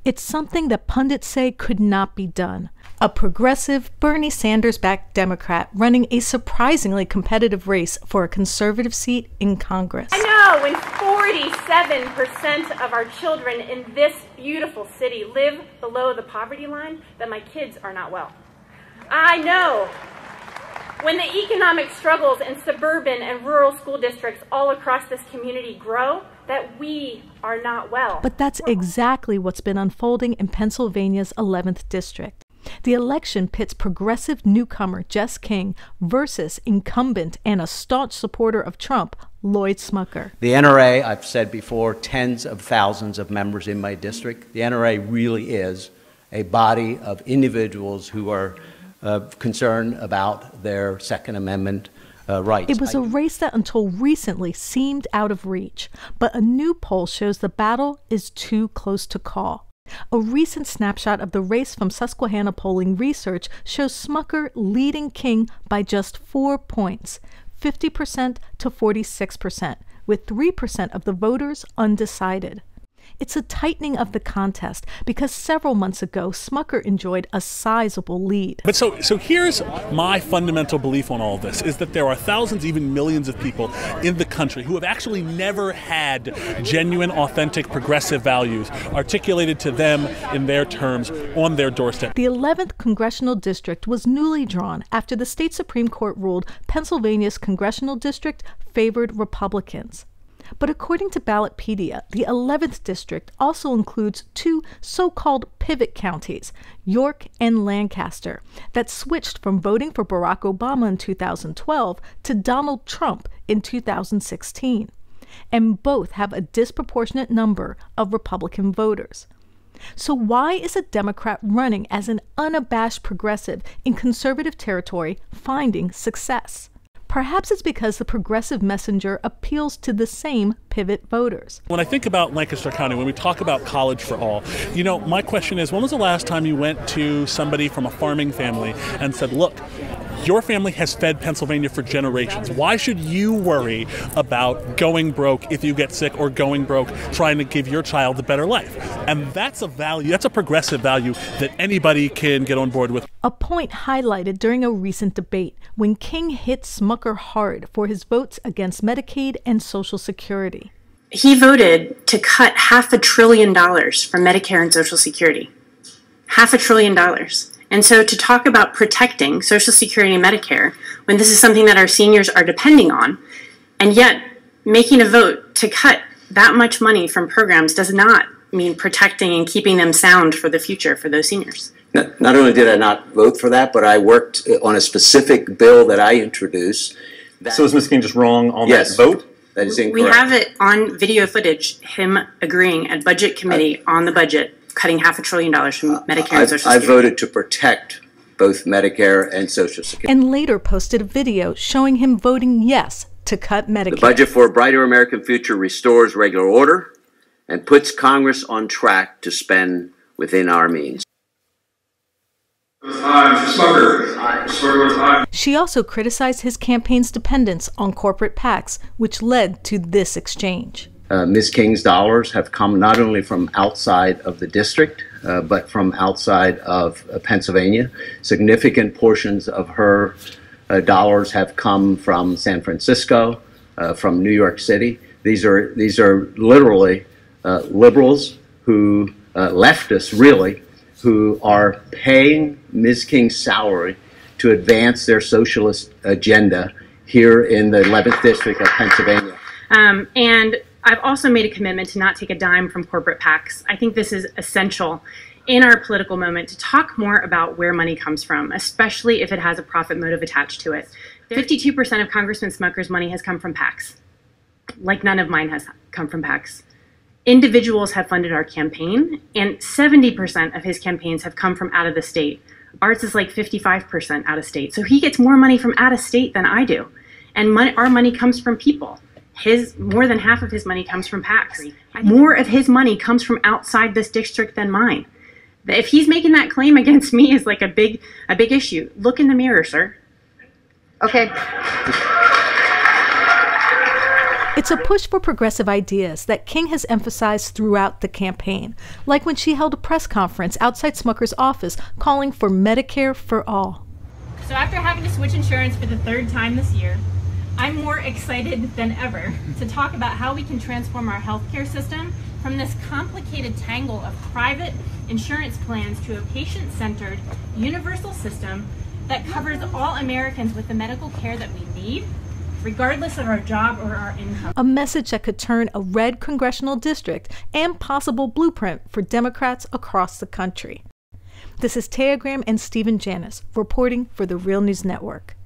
It's something that pundits say could not be done. A progressive, Bernie Sanders-backed Democrat running a surprisingly competitive race for a conservative seat in Congress. I know when 47% of our children in this beautiful city live below the poverty line, that my kids are not well. I know when the economic struggles in suburban and rural school districts all across this community grow, that we are not well. But that's exactly what's been unfolding in Pennsylvania's 11th district. The election pits progressive newcomer Jess King versus incumbent and a staunch supporter of Trump, Lloyd Smucker. The NRA, I've said before, tens of thousands of members in my district. The NRA really is a body of individuals who are concerned about their Second Amendment rights. It was a race that until recently seemed out of reach, but a new poll shows the battle is too close to call. A recent snapshot of the race from Susquehanna Polling Research shows Smucker leading King by just 4 points, 50% to 46%, with 3% of the voters undecided. It's a tightening of the contest because several months ago, Smucker enjoyed a sizable lead. But so here's my fundamental belief on all of this, is that there are thousands, even millions of people in the country who have actually never had genuine, authentic, progressive values articulated to them in their terms on their doorstep. The 11th congressional district was newly drawn after the state Supreme Court ruled Pennsylvania's congressional district favored Republicans. But according to Ballotpedia, the 11th district also includes two so-called pivot counties, York and Lancaster, that switched from voting for Barack Obama in 2012 to Donald Trump in 2016. And both have a disproportionate number of Republican voters. So why is a Democrat running as an unabashed progressive in conservative territory finding success? Perhaps it's because the progressive messenger appeals to the same pivot voters. When I think about Lancaster County, when we talk about college for all, my question is, when was the last time you went to somebody from a farming family and said, look, your family has fed Pennsylvania for generations. Why should you worry about going broke if you get sick or going broke trying to give your child a better life? And that's a value, that's a progressive value that anybody can get on board with. A point highlighted during a recent debate when King hit Smucker hard for his votes against Medicaid and Social Security. He voted to cut $500 billion from Medicare and Social Security. $500 billion. And so to talk about protecting Social Security and Medicare, when this is something that our seniors are depending on, and yet making a vote to cut that much money from programs does not mean protecting and keeping them sound for the future for those seniors. Not only did I not vote for that, but I worked on a specific bill that I introduced. So is Ms. King just wrong on that vote? That is incorrect. We have it on video footage, him agreeing at Budget Committee on the budget, cutting $500 billion from Medicare and Social Security. I voted to protect both Medicare and Social Security. And later posted a video showing him voting yes to cut Medicare. The budget for a brighter American future restores regular order and puts Congress on track to spend within our means. She also criticized his campaign's dependence on corporate PACs, which led to this exchange. Ms. King's dollars have come not only from outside of the district, but from outside of Pennsylvania. Significant portions of her dollars have come from San Francisco, from New York City. These are literally liberals who, leftists really, who are paying Ms. King's salary to advance their socialist agenda here in the 11th District of Pennsylvania. And I've also made a commitment to not take a dime from corporate PACs. I think this is essential in our political moment to talk more about where money comes from, especially if it has a profit motive attached to it. 52% of Congressman Smucker's money has come from PACs, like none of mine has come from PACs. Individuals have funded our campaign, and 70% of his campaigns have come from out of the state. Ours is like 55% out of state. So he gets more money from out of state than I do. And our money comes from people. More than half of his money comes from PACs. More of his money comes from outside this district than mine. If he's making that claim against me is like a big issue. Look in the mirror, sir. Okay. It's a push for progressive ideas that King has emphasized throughout the campaign, like when she held a press conference outside Smucker's office calling for Medicare for all. So after having to switch insurance for the 3rd time this year, I'm more excited than ever to talk about how we can transform our healthcare system from this complicated tangle of private insurance plans to a patient-centered, universal system that covers all Americans with the medical care that we need, regardless of our job or our income. A message that could turn a red congressional district and possible blueprint for Democrats across the country. This is Taya Graham and Stephen Janis reporting for the Real News Network.